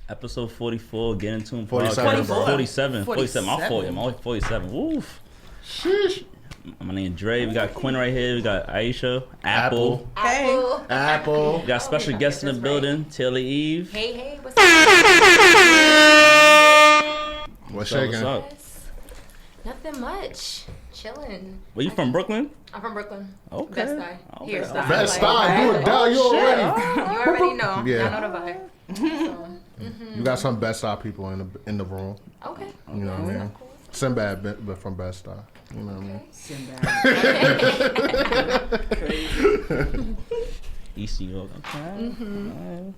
Episode 44, Get In Tune 47, Podcast. 47. 47. I'm 40. I'm always 47. Woof. Sheesh. My name is Dre. We got Quinn right here. We got Aisha. Apple. Apple. We got special guests in the building. Taylor Eve. Hey, what's up? What's What's shaking? up? Nothing much. Chilling. Where you from, Brooklyn? I'm from Brooklyn. Okay. Best Eye. Okay. Here, style. Best Like, style. You a down. You already. You already know. Yeah. I know the vibe. So, You got some Best Style people in the room. okay. You know what I mean? Sinbad, but from Best Style. You know what I mean? East New York. Okay. Alright.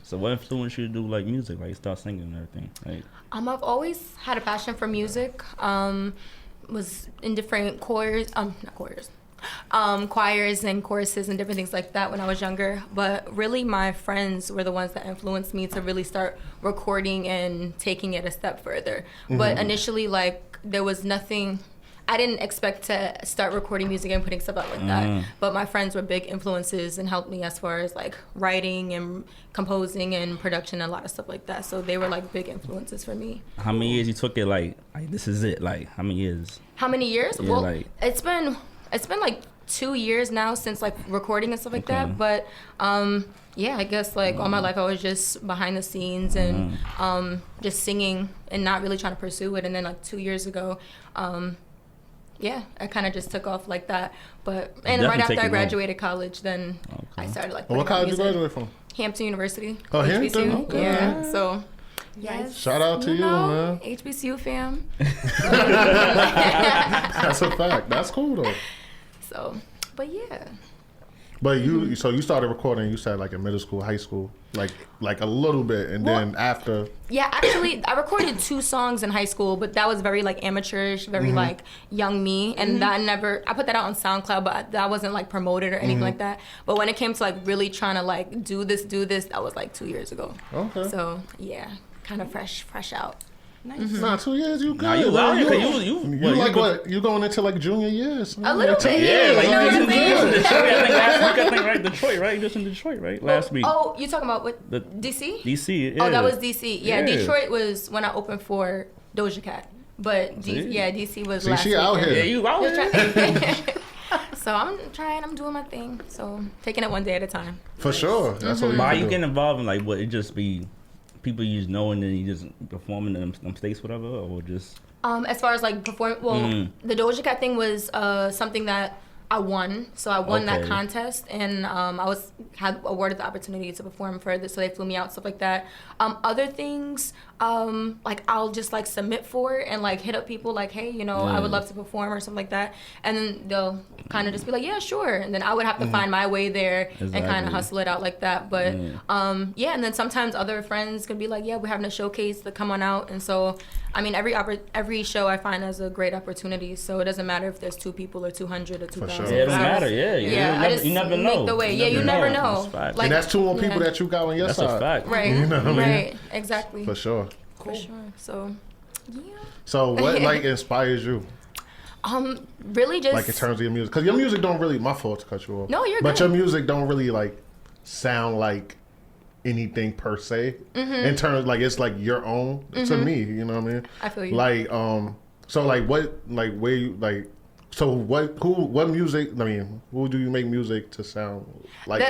So what influenced you to do like music, like start singing and everything? Like, I've always had a passion for music. Was in different choirs, choirs and choruses and different things like that when I was younger. But really, my friends were the ones that influenced me to really start recording and taking it a step further. But initially, like, there was nothing. I didn't expect to start recording music and putting stuff out like that. But my friends were big influences and helped me as far as like writing and composing and production and a lot of stuff like that. So they were like big influences for me. how many years you took it? Like this is it. Like how many years? How many years? Yeah, Well, like- it's been like 2 years now since like recording and stuff like Okay. that. But yeah, I guess like all my life I was just behind the scenes and just singing and not really trying to pursue it. And then like 2 years ago, yeah, I kind of just took off like that. But and right Definitely after I taking graduated college, then I started like. What putting out college you music. graduated from? Hampton University. Oh, HBCU. Hampton? Okay. Yeah. So. Yes. Shout out to you, man. HBCU fam. That's a fact. That's cool though. So, but yeah. But you started recording. You said like in middle school, high school, like a little bit, and then after. Yeah, actually, I recorded 2 songs in high school, but that was very like amateurish, very like young me, and that I put that out on SoundCloud, but that wasn't like promoted or anything like that. But when it came to like really trying to like do this, that was like 2 years ago. Okay. So yeah, kind of fresh out. Nice. Nah, 2 years you good. Nah, you man. out here, 'cause you like what? You going into like junior years? A little bit. Yeah, like You know what I'm you saying? just in Detroit. I think last week. I think right, Detroit, right? You just in Detroit, right? Last week. Oh, you talking about what? The- DC? DC. Yeah. Oh, that was DC. Yeah, Yeah. Detroit was when I opened for Doja Cat. But DC was See, last she out weekend. here. Yeah, you out Just here. So I'm doing my thing. So taking it one day at a time. For sure. That's what Why you you do. getting involved in like what? It just be people you just know and then you just performing in them states, whatever, or just. As far as like the Doja Cat thing was something that I won. So I won that Okay. contest, and I had awarded the opportunity to perform further. So they flew me out, stuff like that. Other things, like I'll just like submit for it and like hit up people like, hey, you know, I would love to perform or something like that, and then they'll kind of just be like, yeah, sure, and then I would have to find my way there and kind Exactly. of hustle it out like that. But yeah, and then sometimes other friends could be like, yeah, we're having a showcase to come on out, and so I mean every show I find has a great opportunity. So it doesn't matter if there's 2 people or 200 or 2,000. sure. Yeah, it don't matter. Yeah, Yeah, you never make know. the way. Yeah, you never know. That's fact. Like- And that's 2 more people Yeah. that you got on your That's side. a fact. Right. You know what I mean? Right. Exactly. For sure. For sure. So, yeah. So what like inspires you? Really just. Like in terms of your music? Because your music don't really, my fault to cut you off. No, you're But good. your music don't really like sound like anything per se. In terms, like it's like your own to me, you know what I mean? I feel you. Like, so like what, like where you, like, so what music, I mean, who do you make music to sound like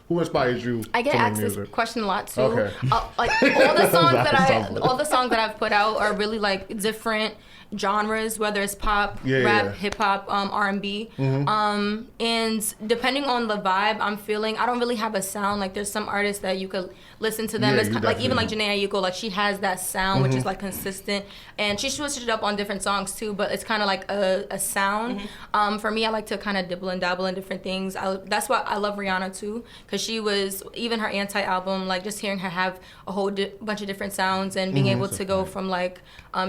who inspires you I get to make asked music? this question a lot too. Okay. Like all the songs That's all the songs that I've put out are really like different genres, whether it's pop, Yeah, rap, yeah. hip hop, R&B. And depending on the vibe I'm feeling, I don't really have a sound. Like there's some artists that you could listen to them. Yeah, It's you like even like definitely- Janae Aiko, like she has that sound which is like consistent, and she switched it up on different songs too. But it's kind of like a sound. For me, I like to kind of dibble and dabble in different things. That's why I love Rihanna too, because she was even her Anti album, like just hearing her have a whole bunch of different sounds and being able to go from like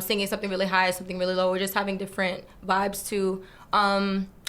singing something really high, something really low, or just having different vibes too.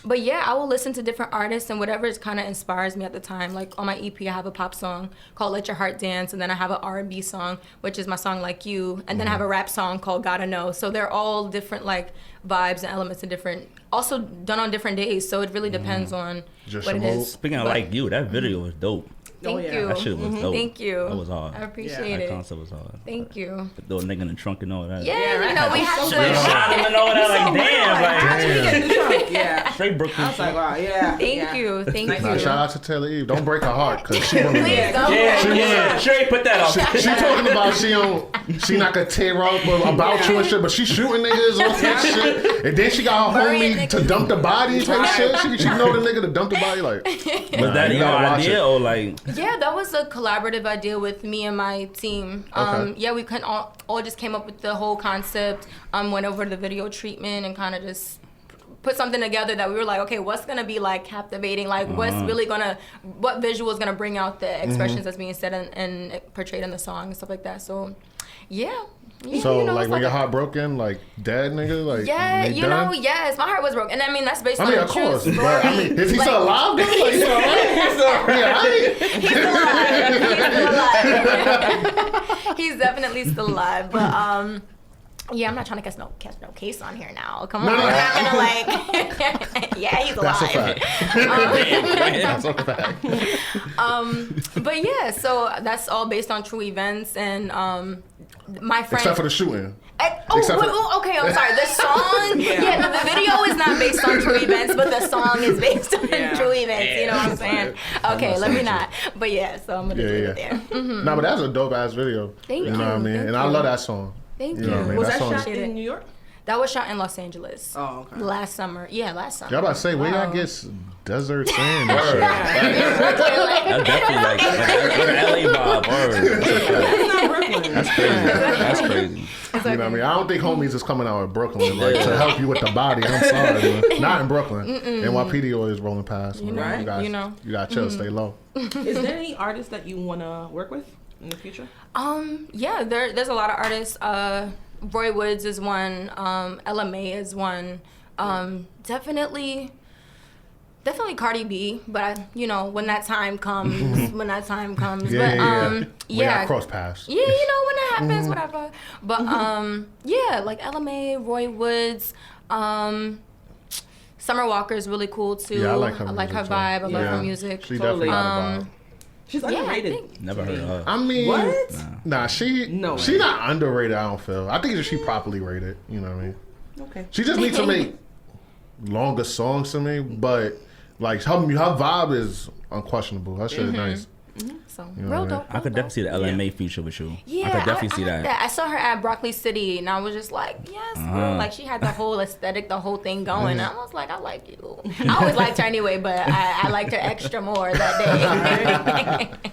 But yeah, I will listen to different artists and whatever kind of inspires me at the time. Like on my EP, I have a pop song called "Let Your Heart Dance," and then I have an R&B song, which is my song "Like You," and then I have a rap song called "Gotta Know." So they're all different like vibes and elements and different, also done on different days. So it really depends on Just what it your mood. is. Speaking of But- Like You, that video was dope. Thank you. That shit was dope. Thank you. That was hard. I appreciate That it. concept was hard. Thank you. Throw a nigga in the trunk and all that. Yeah, you know, we have Shot him to. and all that. Like, damn. How did we get in the trunk? Like, Yeah. straight Brooklyn. I was like, wow, yeah. Thank you. Thank Nah, you. shout out to Taylor Eve. Don't break her heart, cause she wanna. Please She don't. Yeah. Straight put that up. talking about she not gonna tear up about you and shit, but she shooting niggas on that shit, and then she got her Burying homie to niggas. dump the body type shit. She know the nigga to dump the body like. Was that you your gotta watch idea it. or like? Yeah, that was a collaborative idea with me and my team. Okay. Yeah, we couldn't all just came up with the whole concept. Went over to the video treatment and kind of just put something together that we were like, okay, what's gonna be like captivating? Like, what visual is gonna bring out the expressions that's being said and portrayed in the song and stuff like that. So, yeah. So you know, like it's when your heart broken, like dead nigga, like yeah, they you done? know, yes, my heart was broken, and I mean that's based on I mean, a of true course, story. but I mean, is he Like, still alive? Though? Like, he's still alive. He's still alive. He's definitely still alive. But yeah, I'm not trying to catch no case on here now. Come on, No. we're not gonna like. Yeah, he's alive. That's a fact. But yeah, so that's all based on true events, and my friend. Except for the shooting. Okay, I'm sorry. The song, no, the video is not based on true events, but the song is based on true events. You know what I'm saying? Okay, let me not. But yeah, so I'm gonna do it there. Mm-hmm. No, but that's a dope ass video. Thank you. know you. what I mean? Thank And I you. love that song. Thank You know what I mean? Was That that song shot is- in New York? That was shot in Los Angeles. Oh, okay. Last summer. Yeah, last summer. Y'all about to say where y'all get desert sand and shit. That's definitely like an LA vibe. Word. That's not Brooklyn. That's crazy. That's crazy. You know what I mean? I don't think homies is coming out of Brooklyn like to help you with the body. I'm sorry, man. Not in Brooklyn. NYPD always rolling past. You know, you guys, you know. you gotta chill, stay low. Is there any artists that you want to work with in the future? Yeah, there's a lot of artists. Roy Woods is one. LMA is one. Definitely Cardi B. But when that time comes, Yeah, But We gotta cross paths. yeah, when that happens, whatever. But yeah, like LMA, Roy Woods. Summer Walker is really cool too. Yeah, I like her her music, too. vibe. I love Yeah. her music. She Totally. definitely got a vibe. She's Yeah, I underrated. think. Never heard of her. I mean, What? Nah, she No she way. not underrated. I don't feel. I think that she properly rated. You know what I mean? Okay. She just needs to make longer songs to me, but like her vibe is unquestionable. Her shit is nice. So You know real what I mean? dope. I could definitely see the LMA feature with you. Yeah, I could definitely see like that. I saw her at Broccoli City, and I was just like, yes, girl. Like she had the whole aesthetic, the whole thing going. I was like, I like you. I always liked her anyway, but I liked her extra more that day.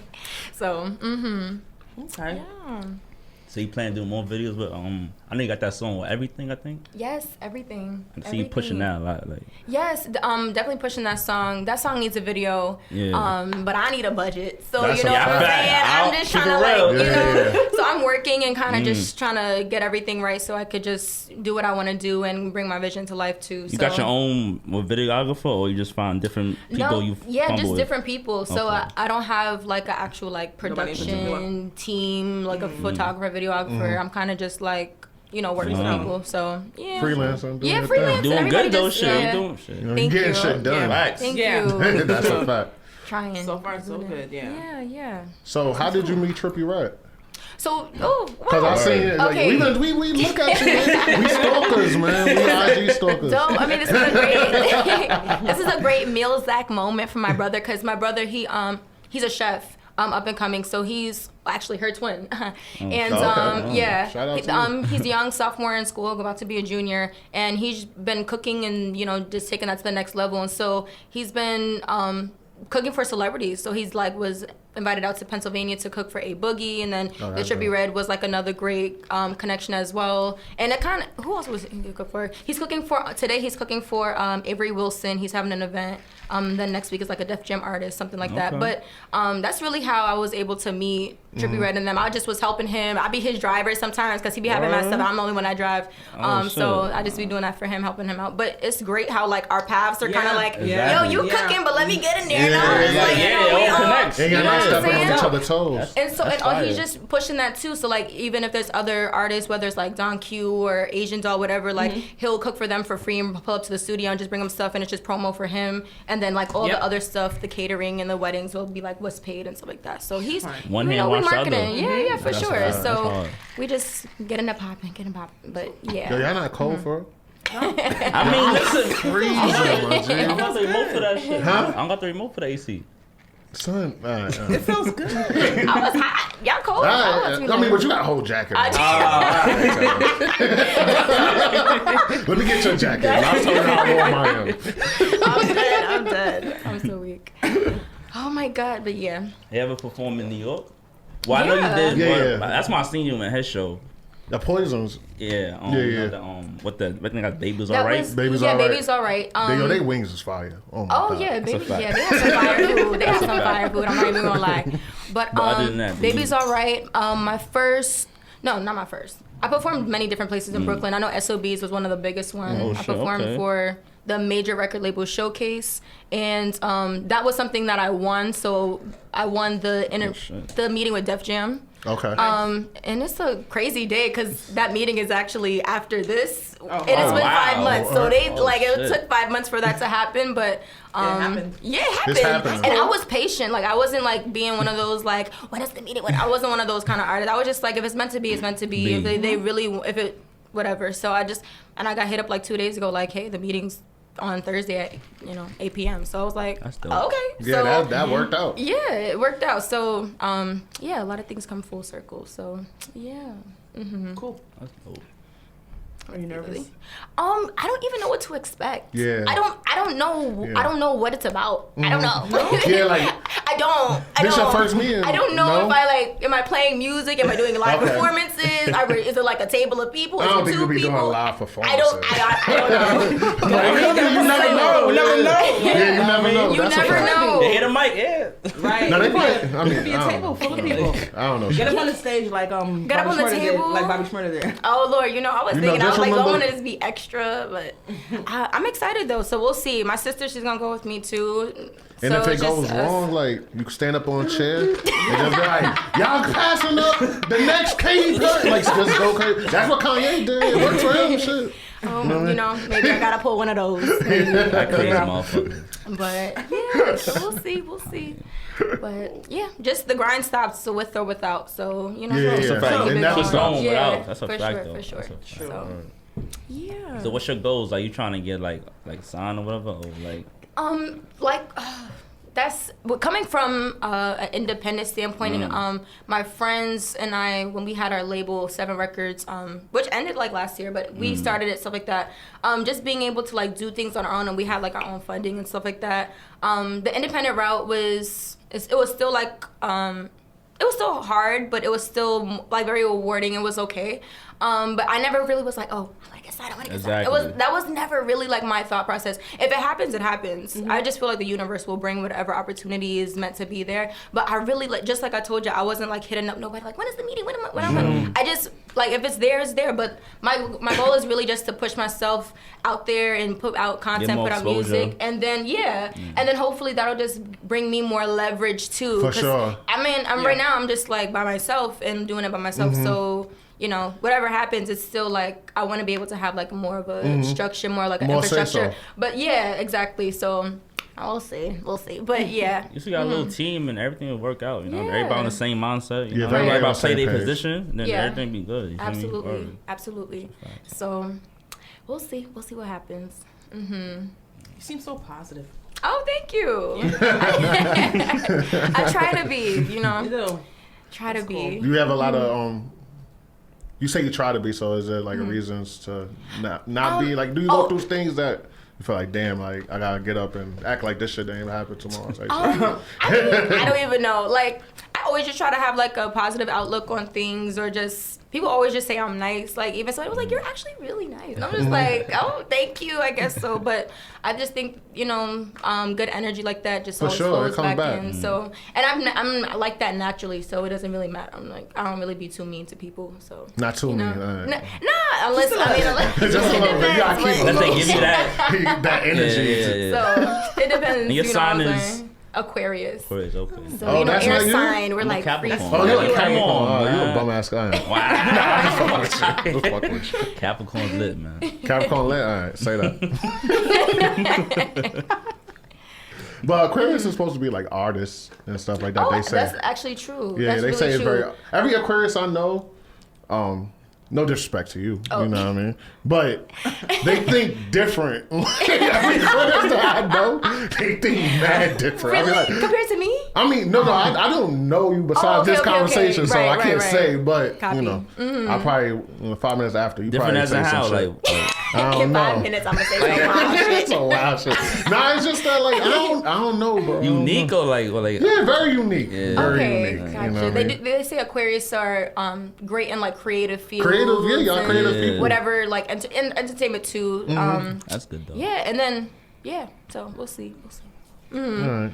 So, Okay. yeah. So you plan to do more videos with I know you got that song with Everything, I think. Yes, everything. I see you pushing that a lot, like. Yes, definitely pushing that song. That song needs a video. Yeah. But I need a budget. So That's you know a what I'm fact. saying? I'm just Keep trying to it real. Yeah. So I'm working and kind of just trying to get everything right so I could just do what I want to do and bring my vision to life too. You got your own videographer, or you just find different people you fumble just with? different people. So Okay. I don't have like an actual like Nobody in production particular. team, like a photographer, videographer. I'm kind of just like working with people. So yeah, Freelance and doing Yeah, your freelance. thing. Doing Everybody good though, just- shit. yeah. You doing shit. You know, Thank you getting you. shit done. Facts. Thank Yeah. you. That's a fact. Trying. So far, so good. Yeah. Yeah. So how did you meet Trippie Redd? So, Because I seen it. Like, Okay. we look at you, man. We stalkers, man. We IG stalkers. So, I mean, this is a great, this is a great meal Zach moment for my brother because my brother he's a chef, up and coming. So he's actually her twin, and Okay. yeah, Shout out to you. he's a young sophomore in school, about to be a junior, and he's been cooking and just taking that to the next level. And so he's been cooking for celebrities. So he's like was invited out to Pennsylvania to cook for A Boogie, and then the that's Trippie dope. Redd was like another great connection as well. And it kind of who else was he cook for? He's cooking for today. He's cooking for Avery Wilson. He's having an event. Then next week is like a Def Jam artist, something like that. Okay. But that's really how I was able to meet Trippie Redd and them. I just was helping him. I be his driver sometimes because he be having mad stuff. I'm the only one I drive. So I just be doing that for him, helping him out. But it's great how like our paths are kind of like, yo, you cooking, but let me get in there. It all connects. And you're not stepping on each other's toes. And so he's just pushing that too. So like even if there's other artists, whether it's like Don Q or Asian Doll, whatever, like he'll cook for them for free and pull up to the studio and just bring them stuff, and it's just promo for him. And then like all the other stuff, the catering and the weddings will be like what's paid and stuff like that. So he's one hand wash the other. Yeah, for sure. So we just getting it popping. But yeah. Yo, y'all not cold for it? I mean, listen, freezing, my G. I got the remote for that shit. Huh? I got the remote for the AC. Son, It feels good. I was hot. Y'all cold? I mean, but you got a whole jacket on. Let me get your jacket. I'll tell you how warm I am. I'm dead. I'm so weak. Oh my God, but yeah. You ever perform in New York? Well, I know you did. Yeah. That's my seen you in his show. The Poisons. Yeah. What the I think that Baby's That Alright. was- Baby's yeah, Alright. Baby's Alright. They wings is fire. Oh my God. Yeah, Baby. a fact. Yeah, they have some fire food. They have some fire food. I'm not even gonna lie. But other than that, Baby's Alright. My first. No, not my first. I performed many different places in Brooklyn. I know SOBs was one of the biggest ones. Oh, I shit, performed okay. for the major record label showcase, and that was something that I won. So I won the the meeting with Def Jam. Okay. And it's a crazy day because that meeting is actually after this, and it's wow. been 5 months. So they it shit. took 5 months for that to happen, but it happened. yeah, it happened. It's happening. And I was patient. Like I wasn't like being one of those like when is the meeting? I wasn't one of those kind of artists. I was just like if it's meant to be, it's meant to be. If they really whatever. So I got hit up like 2 days ago like hey the meeting's on Thursday at 8 p.m. So I was like, okay. Yeah, so, that worked out. Yeah, it worked out. So yeah, a lot of things come full circle. So yeah. Cool. That's dope. Are you nervous? I don't even know what to expect. Yeah. I don't know. Yeah. I don't know what it's about. I don't know. Yeah, like I don't. this your first meeting? I don't know No? if am I playing music? Am I doing live Okay. performances? Is it like a table of people? I Is don't it think two you'll be people? doing live performances. I don't know. You never know. You never know. Yeah, you never know. You That's a never fact. know. They hit a mic, yeah. Right. No, they Could might. I mean, be a I don't table know. full of people. I don't know. Get up on the stage like Get up Bobby on the Shmurda did, table? like Bobby Shmurda did. Oh Lord, I was thinking, I just was like, I remember- want to just be extra, but I'm excited though. So we'll see. My sister, she's gonna go with me too. And so if it it's goes just us. wrong, like you can stand up on a chair and just be like, "Y'all passing up the next Katy Perry." Like just go crazy. That's what Kanye did. It worked for him. Shit. Maybe I gotta pull one of those. That crazy motherfucker. But yeah, so we'll see. But yeah, just the grind stops with or without. So Yeah, That's a fact. It It never keeps stops. going without. That's a for fact sure, though. for sure. That's a fact. So yeah. So what's your goals? Like you trying to get like signed or whatever, or like That's coming from an independent standpoint. And my friends and I, when we had our label 7 Records, which ended like last year, but we started it, stuff like that. Just being able to like do things on our own, and we had like our own funding and stuff like that. The independent route was still like it was still hard, but it was still like very rewarding. It was okay. But I never really was like, oh, I want to get signed. I want to get signed. Exactly. That was never really like my thought process. If it happens, it happens. I just feel like the universe will bring whatever opportunity is meant to be there. But I really just like I told you, I wasn't like hitting up nobody like, when is the meeting? When am I? I just like if it's there, it's there. But my goal is really just to push myself out there and put out content, more put out exposure. music, and then and then hopefully that'll just bring me more leverage too. For 'Cause, sure. I mean, right now I'm just like by myself and doing it by myself. So whatever happens, it's still like I want to be able to have like more of a structure, more like an More infrastructure. say-so. But yeah, exactly. So we'll see. But yeah. you still got a little team and everything will work out. Yeah. Everybody on the same mindset. Yeah, Everybody everybody on the play same their page. position, then Yeah. everything be good. You feel me? Absolutely. Word. Absolutely. So we'll see. We'll see what happens. You seem so positive. Oh, thank you. I try to be. You do. Try to be. You have a lot of You say you try to be, so is there like reasons to not be like? Do you go through things that you feel like, damn, like I gotta get up and act like this shit ain't even happen tomorrow? Like, I don't even know. Like, I always just try to have like a positive outlook on things, or just people always just say I'm nice. Like even so, it was like, you're actually really nice. And I'm just like, oh, thank you, I guess so. But I just think, you know, good energy like that just always flows back in. So, and I'm like that naturally, so it doesn't really matter. I'm like, I don't really be too mean to people. So not too mean. Nah, unless just a little bit. You gotta keep Unless they give you that energy. So it depends. And your sign is Aquarius. okay. So, oh, you know, that's air not you? sign. We're I'm like Capricorn. free. Oh, you're a Capricorn. on, You a man. bum ass guy. Wow. Let's fuck with you. Capricorn's lit, man. Capricorn lit? All right, say that. But Aquarius is supposed to be like artists and stuff like that. Oh, they say that's actually true. Yeah, that's they really say it's true. very. Every Aquarius I know, no disrespect to you, you know what I mean, but they think different. Every Aquarius that I know, they think mad different. Really? I mean, like, Compared to me? I mean, no, I don't know you besides this conversation, so I can't say. But Copy. you know, I probably 5 minutes after you Different probably as say in some how, shit. like I don't In know. 5 minutes, I'm gonna say some wild shit. It's a wild shit. Nah, it's just that like I don't know, bro. unique or like Yeah, very unique. Yeah. Very Okay, unique. gotcha. You know what I mean? They say Aquarius are great in like creative fields. Creative, yeah, y'all and creative people. Whatever, like in entertainment too. that's good though. Yeah, and then so we'll see. All right,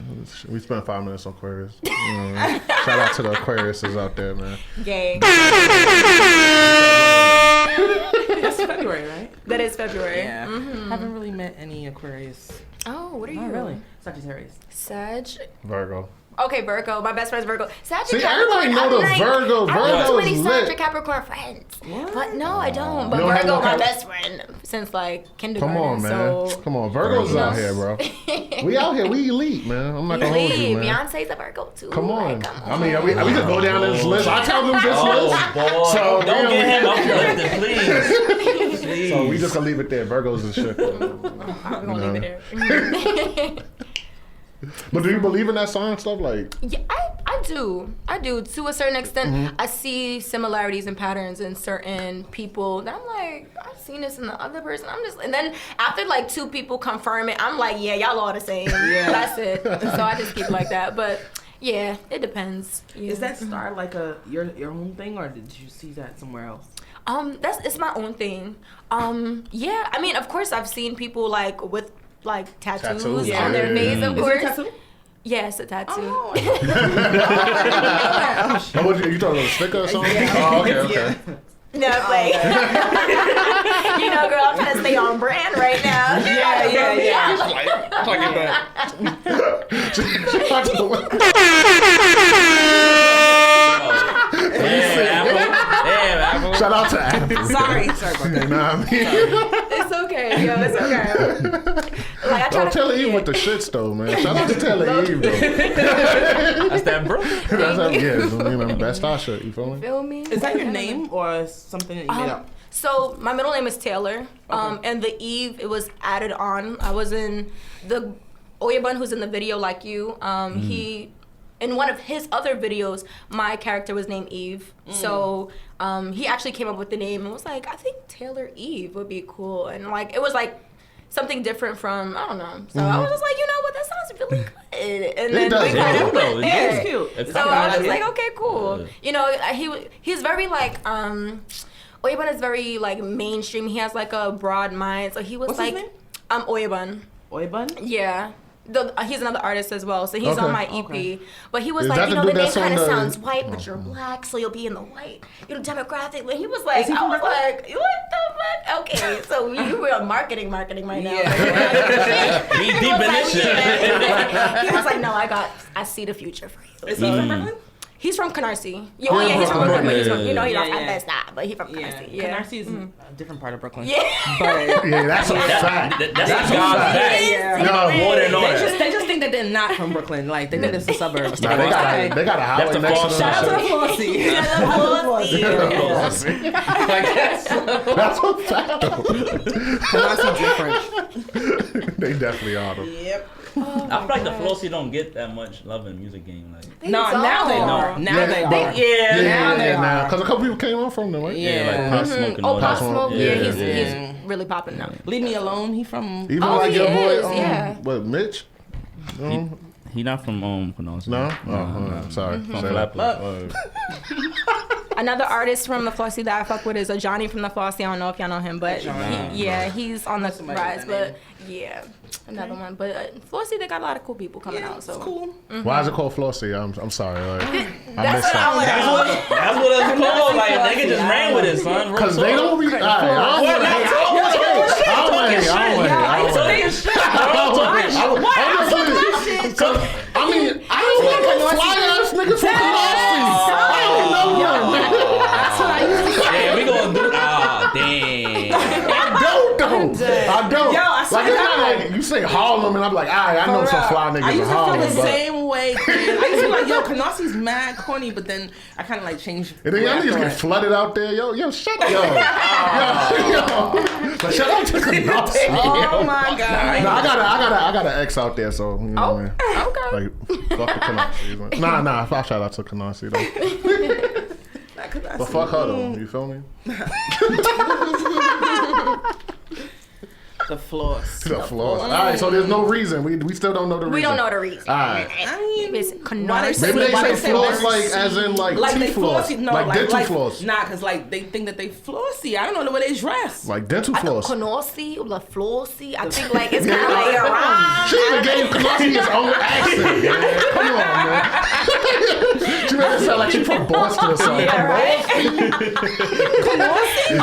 we spent 5 minutes on Aquarius. Shout out to the Aquariuses out there, man. Gang. That's February, right? That is February. Yeah. Haven't really met any Aquarius. Oh, what are you? Not really. Sagittarius. Sag. Virgo. Okay, Virgo. My best friend's Virgo. Sag See, and Capricorn. everybody know I'm the like, Virgo. I don't have Virgo too is many Sag lit. and Capricorn friends. What? But no, I don't. But You don't have Virgo, no my Cap- best friend since like kindergarten. Come on, man. So Come on, Virgos out here, bro. We out here. We elite, man. I'm not gonna hold you, man. Beyonce's a Virgo too. Come on. Like, come I mean, we could go down this list. I tell them this list. boy. So Don't we get him uplifted, please. So we just gonna leave it there. Virgos and shit. We're gonna leave it there. But do you believe in that sign stuff? Like, Yeah, I do. To a certain extent. I see similarities and patterns in certain people that I'm like, I've seen this in the other person. And then after like 2 people confirm it, I'm like, yeah, y'all all the same. Yeah. That's it. So I just keep it like that. But yeah, it depends. Yeah. Is that star like your own thing, or did you see that somewhere else? It's my own thing. Yeah, I mean, of course I've seen people like with like tattoos on their face, of Is course. it a tattoo? Yeah, it's a tattoo. Oh, oh, what you talking about a sticker or something? Oh, okay. No, like, you know, girl, I'm trying to stay on brand right now. Yeah. Damn, Apple. Shout out to Apple. Sorry about You that. know what I mean? It's okay, yo, it's okay. Like, I try Oh, to Taylor Eve with the shits though, man. Shout out to Taylor Eve though. That's that bro. That star shit. You feel me? Feel me? Is that your name or something that you made up? So my middle name is Taylor, and the Eve, it was added on. I was in the Oyabun, who's in the video like you. He, in one of his other videos, my character was named Eve. So he actually came up with the name and was like, I think Taylor Eve would be cool, and like it was like something different from, I don't know. So I was just like, you know what, that sounds really good. And then does. we kind It's of cool, though. went It's there. cute. It's So I was just yeah. like, okay, cool. Yeah. You know, he's very like Oyabun is very like mainstream. He has like a broad mind. So he was What's like his name? Oyabun. Oybun? Yeah. He's another artist as well, so he's Okay. on my EP. Okay. But he was Is like, that you the know, the dude name that's on kind of the- sounds white, but you're black, so you'll be in the white, you know, demographic. But he was like, he I from was Brooklyn? like, what the fuck? Okay, so you were marketing right now. Yeah. He deep in this shit. He was like, no, I see the future for you. Is he from Brooklyn? He's from Canarsie. Yeah, well, yeah, he's from Brooklyn. Brooklyn, but he's from, Yeah. you know, he's Yeah, not yeah. that's not, but he's from Yeah. Canarsie. Yeah. Canarsie is a different part of Brooklyn. Yeah. But Yeah, that's a fact. That's God's back. Yeah. No, More than all that. they just think that they're not from Brooklyn. Like they think it's a suburb. Nah, they got a highway That's the next to false them. Shout out to Flossie. That's a fact though. Canarsie different. They definitely are though. Yep. I feel like the Flossie don't get that much love in the music game. Like, No, now they are. Now they are. Yeah, Now they are. Because a couple people came on from them, right? Yeah. like Pop Smoke and Oh, all Pop that. Smoke, yeah, Yeah. he's really popping now. Leave me alone. He from. Even Oh, like he your boy, is, yeah. what, Mitch? He not from Canarsie. No? Sorry. From Say that. Flatbush. Another artist from the Flossie that I fuck with is a Johnny from the Flossie. I don't know if y'all know him, but he's on the rise. But yeah, another one. But Flossie, they got a lot of cool people coming out. So it's cool. Why is it called Flossie? I'm sorry. Like, I missed That's that. what it's called. Like nigga just ran with it, son. Because they don't be. I mean, I don't want no fly ass nigga from Canarsie. I don't know none. That's what I used to say. Yeah, we gonna do. Damn. I don't. Yo, I swear Like it's to not God. like you say Harlem and I'm like, I know some fly I niggas in used to feel Harlem. the But same way. Man. I used to be like, yo, Canarsie's mad corny, but then I kind of like changed. and then y'all niggas get flooded out there. Yo, shut up. Yo. But shout out to Canarsie. Oh my God. No, I got an ex out there, so you know what I mean. okay. Like fuck the Canarsie. Nah, I'll shout out to Canarsie though. But fuck her though, you feel me? The floss. The floss. Alright, so there's no reason. We still don't know the reason. We don't know the reason. Alright. I mean, It's why Canarsie. Maybe they say floss mercy? like as in like they teeth floss. flossy. No, like dental floss. Nah, because like they think that they flossy. I don't know the way they dress. Like dental floss. Canarsie or the Flossie. I think like it's kind of like She even gave Canarsie his own accent. Man. Come on, man. She made it sound like she from Boston or something. Yeah, right? Canarsie?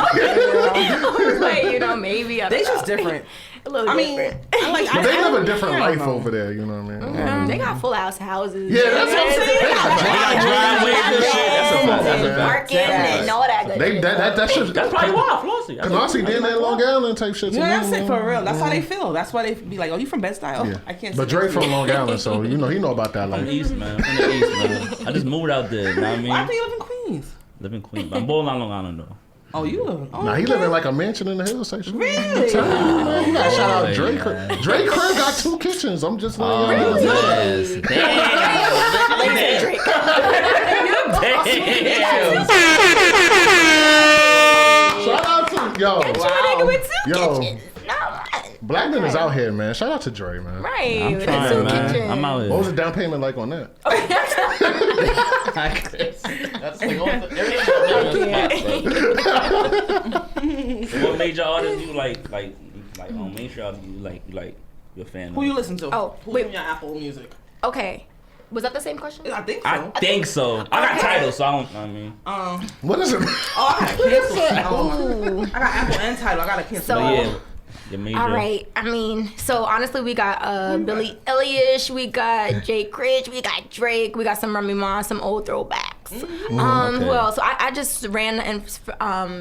Like, you know, maybe. I They don't just know. different. A little I mean, different. But they live a different I don't life know. over there, you know what I mean? They got full house houses. Yeah, that's what I'm saying. They got driveways and shit. That's a fact. That's a fact. Parking and all that good shit. That shit. That's probably why Flossie. Canarsie did that Long Island type shit. You know what I'm saying? For real. That's how they feel. That's why they be like, oh, you from Bed-Stuy? Oh, Yeah. I can't But say Dre that. from Long Island, so you know he know about that I'm life. the East, man. I'm from the East, man. I just moved out there. You know what I Why mean? do you live in Queens? Live in Queens. I'm born on Long Island though. Oh, you live. Oh, Nah, he okay. live in like a mansion in the hills. Like, Really? You gotta shout out Oh, Dre. yeah. Dre crib got 2 kitchens. I'm just letting y'all know. Yes. Damn. Shout out to yo. Nigga with two Yo. kitchens. No, Black men is out here, man. Shout out to Dre, man. right. I'm with trying, the two man. kitchens. I'm out here. What was the down payment like on that? That's like what major artists you like make sure you like you're a fan Who of? you listen to? Oh, Who's wait. in your Apple Music? Okay. Was that the same question? I think so. I think so. I got titles, so I don't. I mean, What is it? Oh, I got cancel. I got Apple and Tidal. I got to cancel. So- but yeah, your major. All right. I mean, so honestly, we got Billie Eilish, we got Jay Critch, we got Drake, we got some Remy Ma, some old throwbacks. okay. Who else? So I just ran and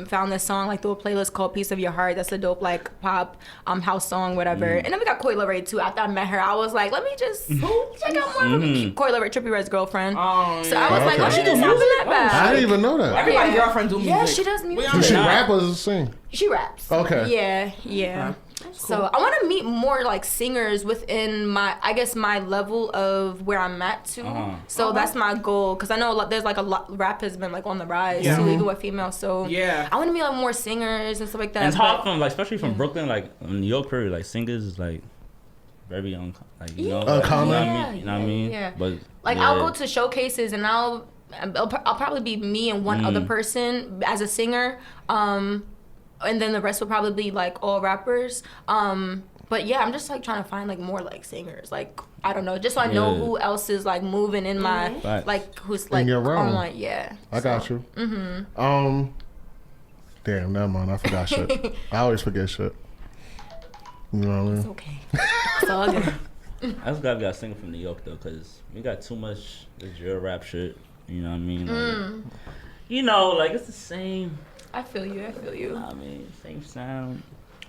found this song like through a playlist called "Piece of Your Heart." That's a dope like pop house song, whatever. And then we got Coi Leray too. After I met her, I was like, let me just check out more of Coi Leray, Trippie Redd's girlfriend. Oh, So I was like, Okay. oh, she does not that bad. I didn't even know that. Everybody's girlfriend do music. Yeah, she does music. Does she Nah. rap or does she sing? She raps. Okay. Yeah. So I want to meet more like singers within my level of where I'm at too. So that's my goal because I know there's like a lot rap has been like on the rise too, even with females. So Yeah. I want to meet like more singers and stuff like that. And it's hard but- from like, especially from Brooklyn, like in New York, period. Like singers is like very like you know, Uncommon. Like, you know what I mean? Yeah. But Like yeah. I'll go to showcases and I'll probably be me and one other person as a singer. And then the rest will probably be like all rappers. But yeah, I'm just like trying to find like more like singers. Like I don't know, just so I know Yeah. who else is like moving in my Facts. like who's like your realm. on like yeah. I got you. Damn, never mind. I forgot shit. I always forget shit. You know what I mean? It's okay. It's all good. I just gotta be a singer from New York though, cause we got too much this drill rap shit. You know what I mean? Like, you know, like it's the same. I feel you. I mean, same sound.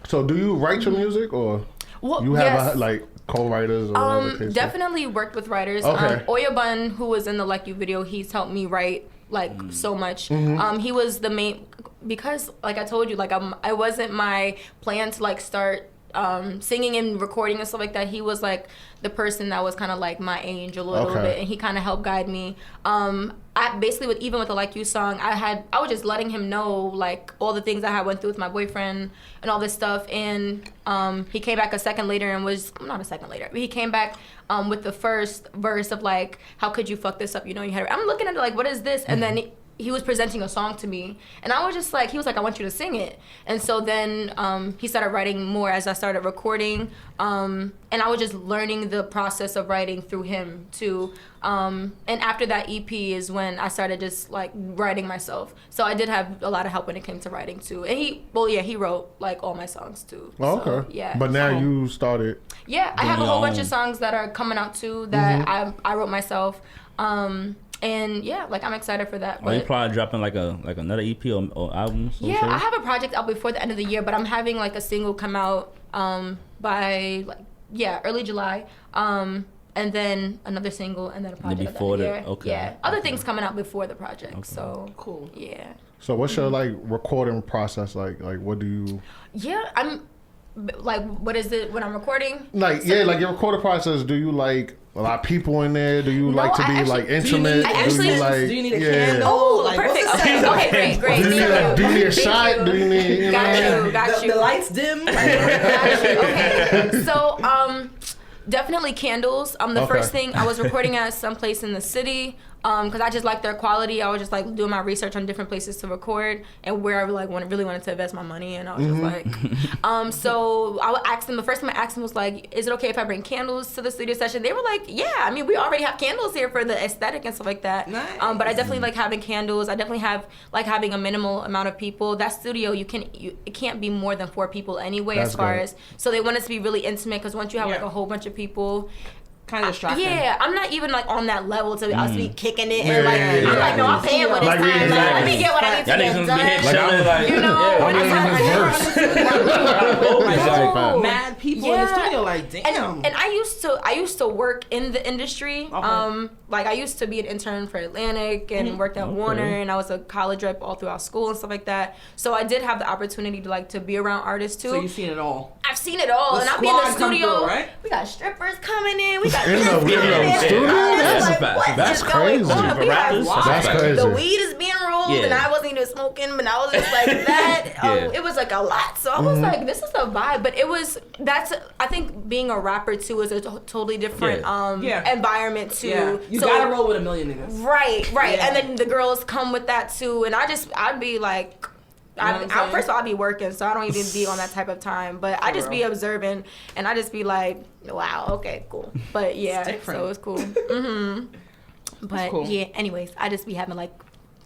So, do you write your music or Well, you have yes. like co-writers or whatever the case is? Definitely worked with writers. Okay. Oya Bun, who was in the Like You video, he's helped me write like so much. Mm-hmm. He was the main because like I told you, like I wasn't my plan to like start singing and recording and stuff like that, he was like the person that was kind of like my angel a little bit, and he kind of helped guide me. I basically even with the Like You song, I was just letting him know like all the things I went through with my boyfriend and all this stuff, and he came back a second later and was not a second later, but he came back with the first verse of like, how could you fuck this up? You know, you had. I'm looking at it like, what is this? And then he was presenting a song to me, and I was just like, he was like, I want you to sing it. And so then he started writing more as I started recording, and I was just learning the process of writing through him too. And after that EP is when I started just like writing myself. So I did have a lot of help when it came to writing too. And he wrote like all my songs too. Oh, so, okay. Yeah. But now you started. Yeah, I have a whole bunch of songs that are coming out too that I wrote myself. And yeah, like I'm excited for that. Are you probably dropping like another EP or album? Yeah, I have a project out before the end of the year, but I'm having like a single come out by early July. And then another single, and then a project before at the end of the year. okay. Yeah, other things coming out before the project. Okay. So cool. Yeah. So what's your like recording process like? Like what do you? Yeah, I'm like, what is it when I'm recording? Like your recording process. Do you like a lot of people in there? Do you like to be like intimate? Do you need a candle? Oh, like, perfect. Okay, great. Do you need a shot? Do you need? Got you. The lights dim. Okay. So definitely candles. The first thing, I was recording at some place in the city because I just liked their quality. I was just like doing my research on different places to record and where I really wanted to invest my money, and I was just like, so I would ask them. The first time I asked them was like, is it okay if I bring candles to the studio session? They were like, yeah. I mean, we already have candles here for the aesthetic and stuff like that. Nice. But I definitely like having candles. I definitely have like having a minimal amount of people. That studio, it can't be more than 4 people anyway. That's as far great. as, so they want us to be really intimate because once you have like a whole bunch of people. Kind of distracting. Yeah, I'm not even like on that level to us be kicking it and like Yeah. I'm like, no, I'm paying for this Like, time. yeah, Like, let me exactly. get what I need to Y'all get niggas done. be hitting shouting like, You know, yeah, when I'm it's in like, this verse. Oh my Exactly. God. Mad people in the studio, like, damn. And I used to work in the industry. Okay. Like I used to be an intern for Atlantic and worked at Warner, and I was a college rep all throughout school and stuff like that. So I did have the opportunity to be around artists too. So you've seen it all. I've seen it all, The and I'll be in the squad come studio. through, right? We got strippers coming in. We got In this the coming in. studio? I'm just That's like, what That's is going crazy. on? For We have rappers, That's crazy. the weed is being rolled, Yeah. and I wasn't even smoking, but I was just like that. Yeah. It was like a lot, so I was like, this is a vibe. But I think being a rapper too is a totally different environment too. Yeah. You gotta roll with a million niggas. Right. Yeah. And then the girls come with that too, and I'd be like. First of all, I'd be working, so I don't even be on that type of time. But I just be observing, and I just be like, wow, okay, cool. But yeah, so it's cool. But cool. yeah, anyways, I just be having like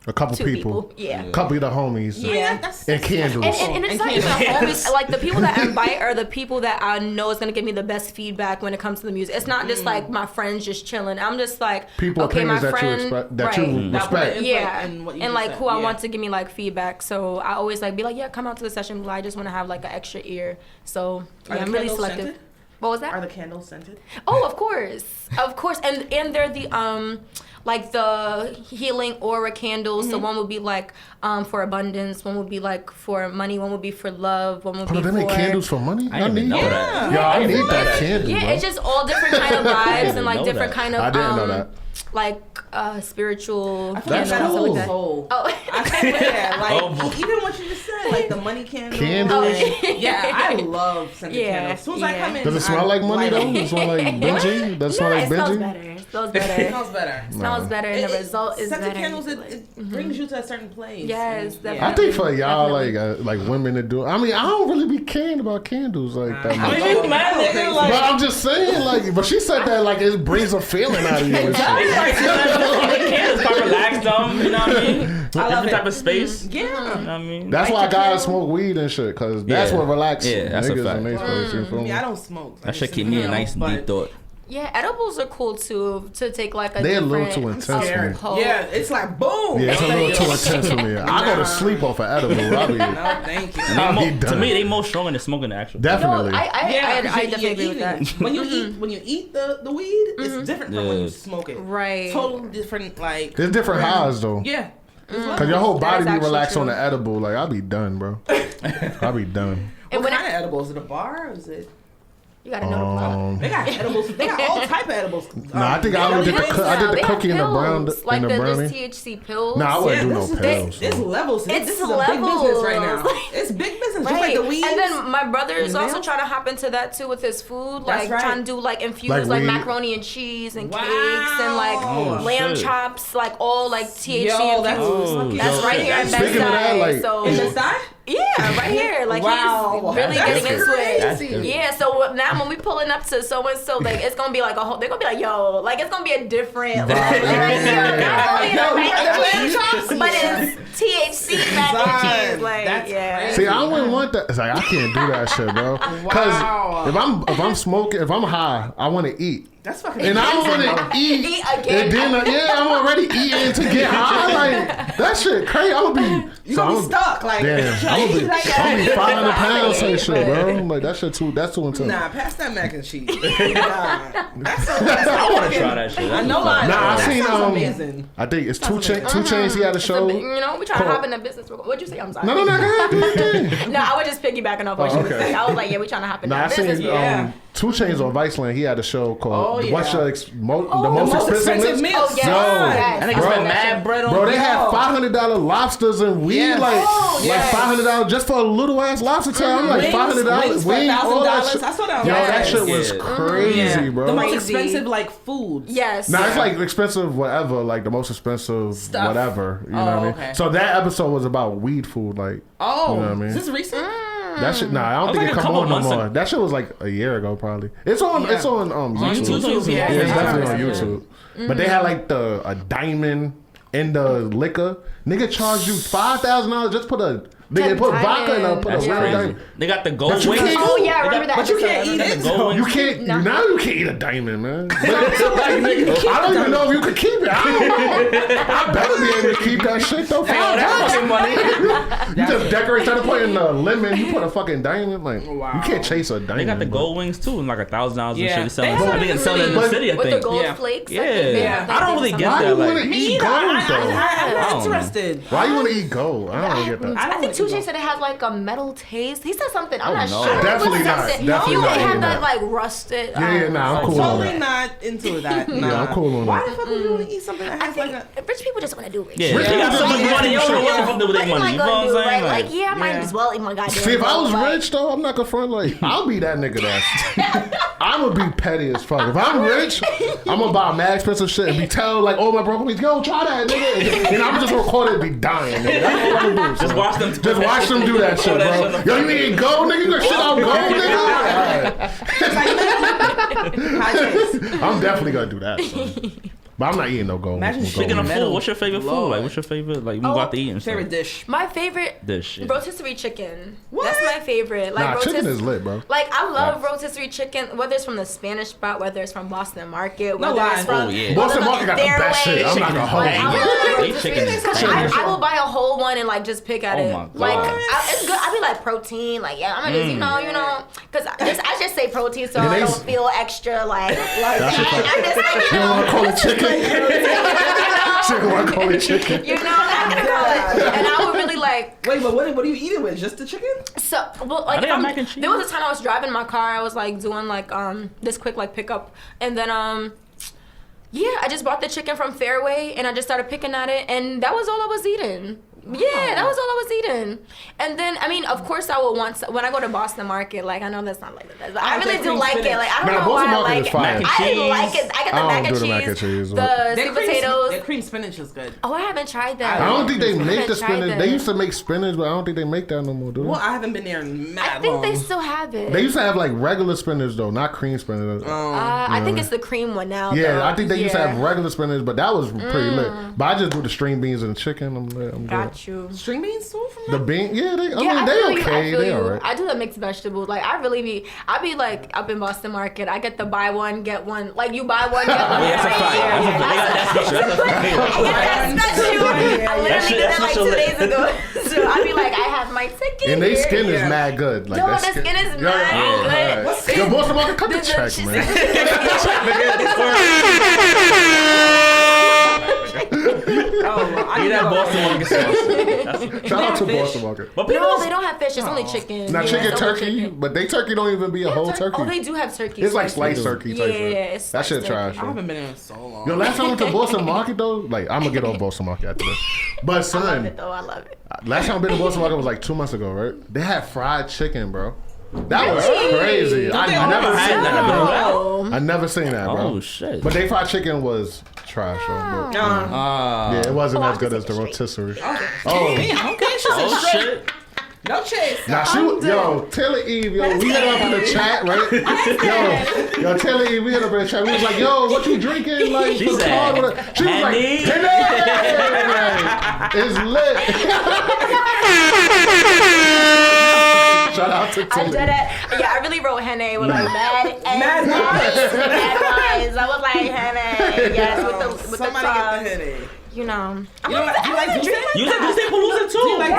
A couple 2 people. Yeah. A couple of the homies. Yeah. And candles. And it's not even homies. Like the people that I invite are the people that I know is gonna give me the best feedback when it comes to the music. It's not just like my friends just chilling. I'm just like, People okay, my opinions friend, that you respect. Yeah, And what you and just like said. who I want to give me like feedback. So I always like be like, yeah, come out to the session. I just want to have like an extra ear. So Are yeah, the I'm really candles selective. scented? What was that? Are the candles scented? Oh, of course, and they're the like the healing aura candles. So one would be like for abundance, one would be like for money, one would be for love, one would be Oh, they for make candles for money? I didn't even know that. Yeah, I didn't need know that candle, yeah, bro. it's just all different kind of vibes and like know different that. kind of I didn't know that. like spiritual. I feel like That's that's cool. like soul. Oh. I swear, like Oh, boy. even what you just said, like the money candles. Candles? and- yeah, I love scented Yeah, candles. As soon as I yeah. come in, Does it smell like money, though? Does it smell like Benji? Does it smell like it smells Benji? better. It smells It better. smells better. Smells better, and the result is scented better. candles, it brings you to a certain place. Yes, And, definitely. I think for y'all, Definitely. like women to do. I mean, I don't really be caring about candles like that I much. mean, you mad nigga? Like, But I'm just saying, like, but she said that like it brings a feeling out of you and shit. candles can relax them, you know what I mean? I love Different it. type of space. Yeah. You know what I mean? That's Like why the guys candle. smoke weed and shit, cause that's Yeah. what relaxes Yeah, that's a niggas fact. in they space. You feel I me? mean, I don't smoke. I That should just keep me in inhale, nice but- deep thought. Yeah, edibles are cool too to take like a They're a little different too intense for me. pulse. Yeah, it's like boom. Yeah, it's a little too Nah. intense for me. I go to sleep off of edible. I be, No, thank you. I'll be To done. me, they more stronger than smoking the actual. No, Definitely. I because definitely you're agree with that. eating. When you eat the weed, it's different from when you Yeah. smoke it. Right. Totally different. Like There's different highs though. yeah. Cause your whole That body is be actually relaxed true. on the edible. Like I'll be done, bro. I'll be done. And What when kind of edible? Is it a bar or is it? You gotta know the product. They got edibles. They got all type of edibles. No, I think I only did the cookie and the brown like and the brownie. There's THC pills. No, I wouldn't do no pills. It's levels. It's this is levels. a big business right now. It's big business, just like the weed. And then my brother is also trying to hop into that too with his food, like trying to do like infused like macaroni and cheese and cakes and like lamb chops, like all like THC infused. That's right here at Best Speaking of that, like, in the side? Yeah, right here. Like he's really getting into it. Yeah, so now when we pulling up to so and so, like it's gonna be like a whole. They're gonna be like, yo, like it's gonna be a different. But it's THC mac and cheese. Like yeah. See, I wouldn't want that. It's like I can't do that shit, bro. Because if I'm smoking, if I'm high, I want to eat. That's fucking. And I don't want to eat again. And then I'm already eating to get high. Like that shit crazy. I'm gonna be. You gonna be stuck like. Damn, I'm gonna be 500 pounds type shit, bro. Like that shit too. That's too intense. Nah, pass that mac and cheese. Nah, I want to try that shit. I know. Nah, I seen amazing. I think it's 2 Chainz. He had a show. You know, we trying to hop in the business. What'd you say? I'm sorry. No. Go ahead. No, I was just piggybacking off what she was saying. I was like, yeah, we trying to hop in the business. I seen 2 Chainz on Viceland. He had a show called What's Your the most expensive meal? Oh, yes. I think it's been mad bread on. Bro, they had $500 lobsters and weed, like $500 just for a little ass lobster tail. I'm like $500 wings, all that shit. I saw that. Yo, that shit was crazy, bro. The most expensive like foods. Yes. Nah, it's like expensive whatever, like the most expensive stuff. Whatever. You know what I mean? Okay. So that episode was about weed food, like. You know what I mean? Is this recent? That shit, I don't think it come on no more. That shit was like a year ago, probably. It's on YouTube. Yeah, it's definitely on YouTube. But they had like a diamond in the liquor. Nigga charged you $5,000 just put they put vodka in a diamond. They got the gold wings. Oh yeah, I remember that. But you can't eat it. You can't. Now you can't eat a diamond, man. I don't even know if you could keep it. I don't know. I better be able to keep that shit though. $5. You just decorate, instead of putting a lemon, you put a fucking diamond. Like you can't chase a diamond. They got the gold wings too, and like $1,000 and shit. Selling. I think it's selling in the city. I think. With the gold flakes. Yeah. I don't really get Why that. you want to eat gold though? I'm interested. Why you want to eat gold? I don't get that. I think 2 Chainz said it had like a metal taste. He said something. I'm not sure. Definitely not. Definitely you not. can have that like rusted. Nah, I'm cool on Totally that. not into that. Yeah, I'm cool on Why that. the fuck would you want to eat something that I has like a... think rich people just want to do rich. Yeah, they got so much money. You don't know what the fuck to do with their money. You know what I'm saying? Like, yeah, I might as well eat my goddamn. See, if I was rich though, I'm not gonna front like I'll be that nigga that's I'm gonna be petty as fuck. If I'm rich, I'm gonna buy mad expensive shit and be telling like, oh my bro, yo, try that nigga, and I'm just record it and be dying. Nigga. That's all I'm doing. Just watch them. Just watch them do that shit, bro. Yo, you need gold, nigga? You gonna shit out gold, nigga? I'm definitely gonna do that. So. But I'm not eating no gold. Imagine Speaking of food, what's your favorite food? Like, what's your favorite? Like, we go out to eat and stuff. Favorite dish? My favorite dish. rotisserie chicken. What? That's my favorite. Like chicken is lit, bro. Like I love rotisserie chicken, whether it's from the Spanish spot, whether it's from Boston Market, whether it's from Boston Market got the best shit. I'm not gonna hold you. I will buy a whole one and like just pick at it. Like it's good. I be like protein. Like yeah, I'm gonna just you know, because I just say protein so I don't feel extra like. You don't want to call it chicken. Chicken, want to call it chicken. You know, I'm gonna call it. And I would really like. Wait, but what do you eat it with? Just the chicken? So, well, like there was a time I was driving my car. I was like doing like this quick like pickup, and then yeah, I just bought the chicken from Fairway, and I just started picking at it, and that was all I was eating. Yeah, that was all I was eating. And then, I mean, of course, I would want when I go to Boston Market. Like, I know that's not like the best, but I really do like it. Like, I don't know why I like it. I like it. I get the mac and cheese, the sweet potatoes. The cream spinach is good. Oh, I haven't tried that. I don't think they make the spinach. They used to make spinach, but I don't think they make that no more, do they? Well, I haven't been there in mad I think they still have it. They used to have like regular spinach though, not cream spinach. I think it's the cream one now. Yeah, though. I think they used to have regular spinach, but that was pretty lit. But I just do the string beans and the chicken. I'm Got you. String beans too from the bean? Yeah, they okay. They alright. I do the mixed vegetables. Like I be like up in Boston Market. I get the buy one get one. Like you buy one get one. That's a fact. That's special. I literally did that like 2 days ago. So I be like, I have my chicken. And they skin is mad good. Like no, the skin is mad good. Yo, Boston Market, cut the check, man. Get that Boston Market sauce. Shout out to Boston Market. But No, people, they don't have fish. It's only chicken. Not Yeah, chicken it's only turkey, chicken. but they turkey don't even be a whole turkey. Oh, they do have turkey. It's like slices. sliced turkey Yeah, type shit. it's That shit sliced trash. turkey. I haven't been in so long. Yo, last time I went to Boston Market though, like I'm gonna get off Boston Market after this. But I love son, it though. I love it. last time I been to Boston Market was like 2 months ago, right? They had fried chicken, bro. That was crazy. Don't they I never always seen have that, that? bro. I never seen that, bro. oh shit. But they fried chicken was trash, though. But, yeah, it wasn't as good as the rotisserie. Oh, Damn, okay, she said Oh straight. shit. No chase. now yo, Taylor Eve, yo, we hit her up in the chat, right? Yo, Taylor Eve, we hit her up in the chat. We was like, yo, what you drinking? Like, She for said, card? What- She was like, Henny. Henny! It's lit. Shout out to I Taylor. did it. Yeah, I really wrote Henne with like mad Mad lines. I was like Henne. Yes, with Somebody the get tongue. the headache. You know. You know what? You like Duce? You said Duce Palooza too. like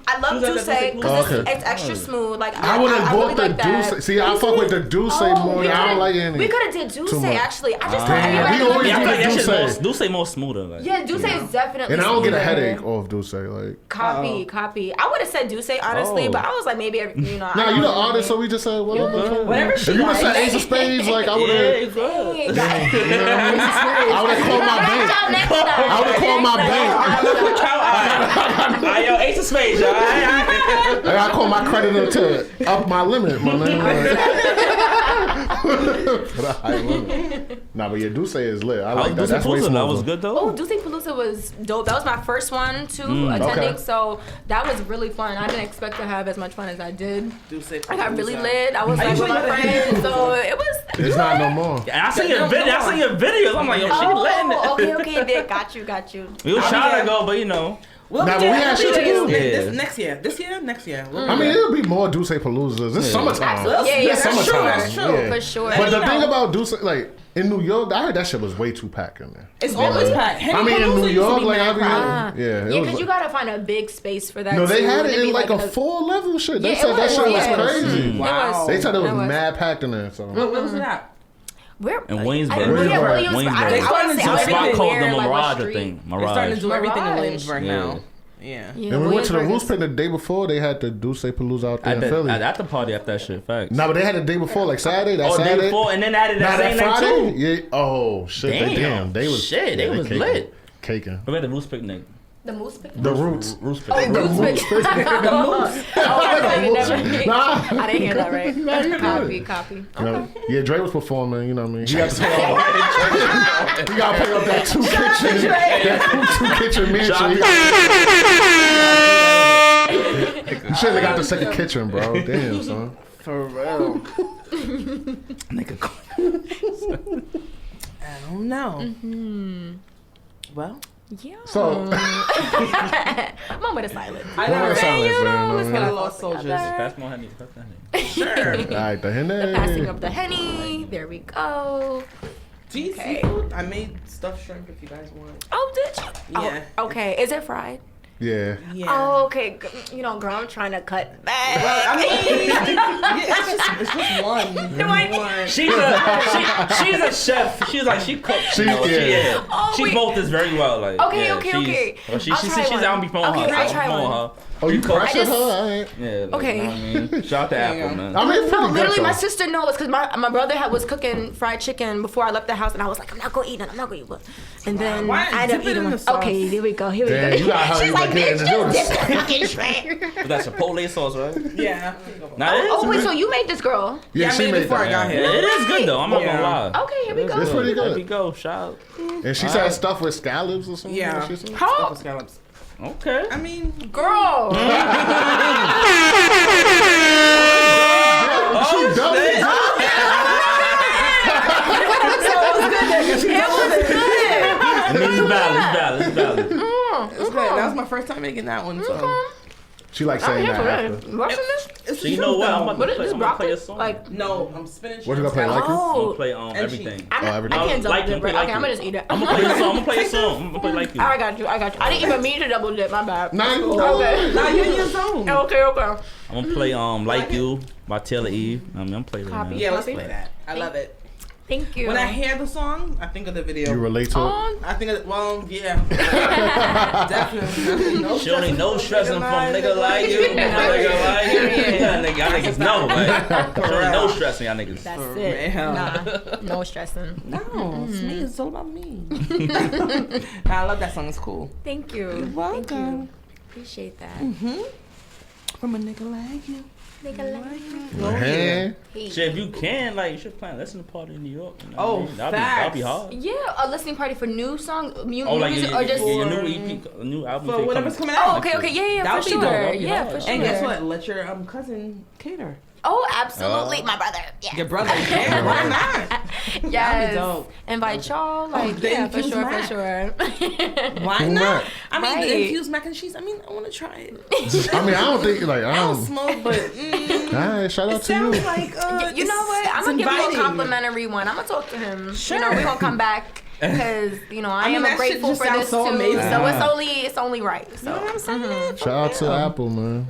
I love Duce Duce Palooza. because Okay. it's extra smooth. Like I would have really bought the like that. Douce. See, I fuck with the Douce more. we I don't coulda- like any. We could have did Duce Too much. actually. I just Damn, we don't always Yeah, I do feel like that Duce. shit Duce more smoother. Like. Yeah, Duce is definitely. And I don't get a smoother. headache off Douce. Like, Copy. I would have said Duce honestly, Oh. but I was like maybe you know. nah, you the artist, so we just said whatever. Whatever she If you would have said likes. Ace of Spades, like I would Yeah, have. it's good. I would have called my bank. I would have called my bank. Alright, yo, Ace of Spades, y'all. Like, I call my creditor to up my limit, my nigga. For the high limit. Nah, but yeah, Douce is lit. I like that. Duce That's way Palooza, that was smoother. good though. Oh, Duce Palooza was dope. That was my first one too, attending. okay. So that was really fun. I didn't expect to have as much fun as I did. Duce I got really Palooza. lit. I was I like with usually my go to friends, so it was. It's not no more. And I seen your video. I seen your videos. I'm like, yo, she letting it. Okay, then got you. We was trying to go, but you know. Well, Nah, but we had shit to do. Next year. Next year. I mean, it'll be more Douce Paloozas. It's summertime. Yeah, It's that's summertime. true. Yeah. For sure. But the You thing know. about Douce, like in New York, I heard that shit was way too packed in there. It's always packed. I mean, in New York, like I Ah. be, yeah, it Yeah, was. because you gotta find a big space for that. No, they too. had it It'd in be like a in 4-level shit. They Yeah, said it that was, shit was yeah. crazy. Wow. They said it was It was. mad packed in there. So Where was it at? Where? In Williamsburg. Williamsburg. Williamsburg. I They would starting say to Some everything spot called the everywhere, like, what Mirage, I street? think. They're starting Mirage. to do everything in Mirage. Williamsburg Yeah. now. Yeah. and we went to the Williamsburg Roost is- Pit the day before. They had the Douce Palooza out there At in Philly. the party after that shit. Facts. Nah, but they had it the day before, like Saturday. That Oh, Saturday. day before, and then added Nah, that that same night Friday. too. Yeah. Oh shit. Damn. They was Shit, they was caking. lit. Caking. We had the Roost picnic. The moose pick? The Roots. Roost Oh, picnic. Roots pick. Nah. I didn't hear that right. Nah, you good. Copy. You know, yeah, Dre was performing. You know what I mean? He got to pay up. He got to pay up that two kitchen mansion. You shouldn't have got the second kitchen, bro. Damn, son. For real. Nigga. I don't know. Well, Yeah. So, Moment of silence. I Moment know. of silence, you know, man. let's You know get what I our mean? Lost soldiers. Pass more honey. Pass that honey. Sure. all right, the Henny. Passing of the Henny. There we go. Gee, Okay. seafood? I made stuffed shrimp if you guys want. Oh, did you? Yeah. Oh, okay. Is it fried? Yeah. Yeah. Oh, okay. You know, girl, I'm trying to cut back. Well, I mean, yeah, it's just one. She's a chef. She's like she cooks. She- you know, yeah. Oh, she wait. both this very well. Like Okay, yeah, okay, she's- okay. Well, she's I'll try I one. don't be promoting Okay, her. I'll I'm try promoting one. her. Oh, you cook. pressured her? All right. Yeah. Like, Okay. You know what I mean? Shout out to There you Apple, go. man. I mean, it's No, pretty literally, good, my though. sister knows because my brother was cooking fried chicken before I left the house, and I was like, I'm not gonna eat it. I'm not gonna eat it. And then Why? I ended up Dip it eating in one. the sauce. Okay, here we go. Here we Damn, go. you got how She's you like, get into bitch, just this. dip the fucking shrimp. That's Chipotle sauce, right? Yeah. Nah, it is. Oh wait, so you made this girl? Yeah, I she made it made before I that. got Yeah, here. it is good though. I'm not gonna Yeah. lie. Okay, here we go. It's pretty good. There we go. Shout out. And she said stuff with scallops or something. Yeah. Like she said? Stuff How? with scallops. Okay. I mean, Girl. She doubled it. It's valid. It's valid. it's good. That was my first time making that one. So. She like I'm saying here that for after. it. What's in this? It's So you know what? I'm about What to is play, this I'm gonna play broccoli? a song. Like, No, I'm spinach. What you gonna play, like it? I'm gonna oh. play And everything. I'm, everything. I can't Like double you, dip. play Right? like Okay, I'm you. gonna just eat it. I'm gonna play a song. I'm gonna play a song. I'm gonna play like you. I got you. I didn't even mean to double dip. My bad. Nah, you Okay. Now you're in your zone. Okay. I'm gonna play Like You by Taylor Eve. I'm playing right Copy. now. Yeah, let's Copy. play that. I love it. Thank you. When I hear the song, I think of the video. You relate to it? I think of, yeah. Definitely. No She only no stressing from nigga like you. Nigga like you. Y'all niggas know, like. She only no stressing, y'all niggas. That's For it. real. Nah, no stressing. No, it's me. It's all about me. I love that song. It's cool. Thank you. You're welcome. Thank you. Appreciate that. From a nigga like you. Nigga like you. Man. Hey. Shit, if you can, like, you should plan a listening party in New York. You know Oh, what I mean? That'd facts. be hard. Yeah, a listening party for new songs, new Like music, your, or just. your new EP, new album. For tape whatever's coming. coming out. Oh, okay, yeah, That for would be dope. sure. That'd be Yeah, hard. for sure. And guess what? Let your cousin cater. Oh, absolutely, my brother. Yeah. Your brother. Yeah, why not? Yes. dope. Invite y'all. Like, the yeah, for infused sure, mac. for sure. Why Who not? not? I mean, Right. the infused mac and cheese. I mean, I want to try it. I mean, I don't think like I don't smoke, but Alright, shout out it to you. sounds like You know what? I'm gonna give you a inviting. complimentary one. I'm gonna talk to him. Sure. You know, we're gonna come back because I mean, am that shit grateful just for sounds this so too. amazing. So it's only right. So You know what I'm saying? Shout out to Apple, man.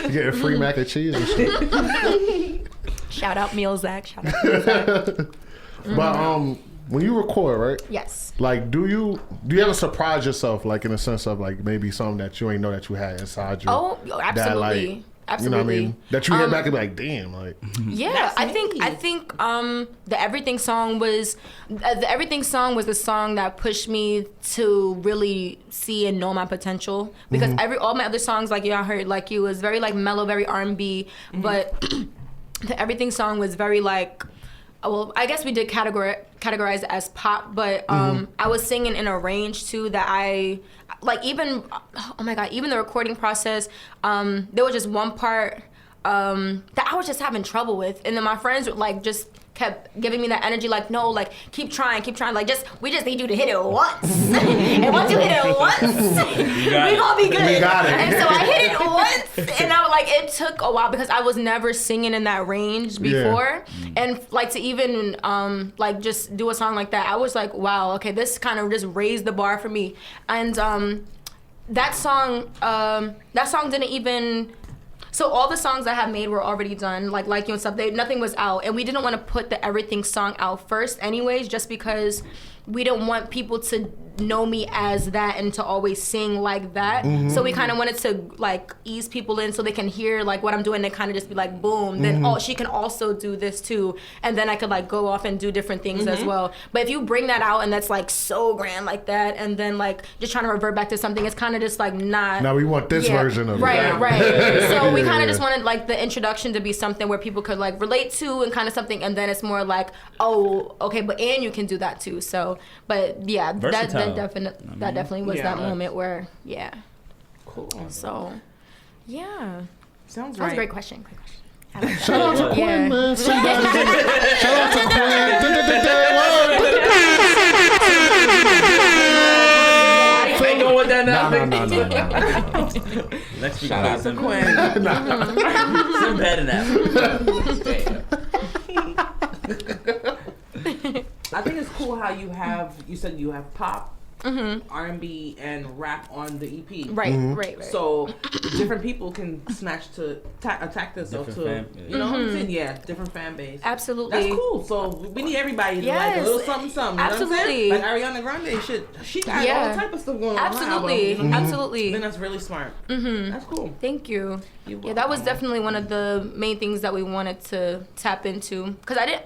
You getting free mac and cheese and shit. shout out Meal Zach. Shout out Meal Zach. But when you record, right? Yes. Like, do you ever surprise yourself, like in a sense of like maybe something that you ain't know that you had inside you? Oh, absolutely. That, like, Absolutely. You know what I mean? That you hear back and be like, damn, like. Yeah, That's me. I think the Everything song was the song that pushed me to really see and know my potential, because all my other songs, like y'all heard, like you, was very like mellow, very R&B, but the Everything song was very like, well, I guess we did categorize it as pop, but I was singing in a range too that I like. Even oh my god, even the recording process, there was just one part that I was just having trouble with, and then my friends would like just kept giving me that energy, like, no, like keep trying, like we just need you to hit it once, and once you hit it once, we gonna be good. We got it. And so I hit it once, and I was like, it took a while because I was never singing in that range before, and like to even like just do a song like that, I was like, wow, okay, this kind of just raised the bar for me, and that song didn't even. So all the songs I had made were already done, like You and stuff. Nothing was out, and we didn't want to put the Everything song out first, anyways, just because we didn't want people to know me as that and to always sing like that. So we kind of wanted to like ease people in so they can hear like what I'm doing and kind of just be like, boom. Then she can also do this too, and then I could like go off and do different things as well. But if you bring that out and that's like so grand like that, and then like just trying to revert back to something, it's kind of just like not. Now we want this version of it. Right. So we kind of just wanted like the introduction to be something where people could like relate to and kind of something, and then it's more like, oh, okay, but and you can do that too. So, but yeah, that definitely was that moment where Cool. So, yeah, Sounds that was right. a great question. Shout out to Quinn, man. Shout out to Quinn. Ain't going with that now. No. Next week, Shout out to Quinn. Some better now. I think it's cool how you said you have pop, R&B, and rap on the EP. Right. So different people can snatch to attack themselves to, you know what I'm saying? Yeah, different fan base. Absolutely. That's cool. So we need everybody to Yes. like a little something. You know what I'm Absolutely. saying? Like Ariana Grande, she got all type of stuff going on. Absolutely. On her album. Absolutely. Then that's really smart. That's cool. Thank you. Yeah, that was definitely one of the main things that we wanted to tap into, because I didn't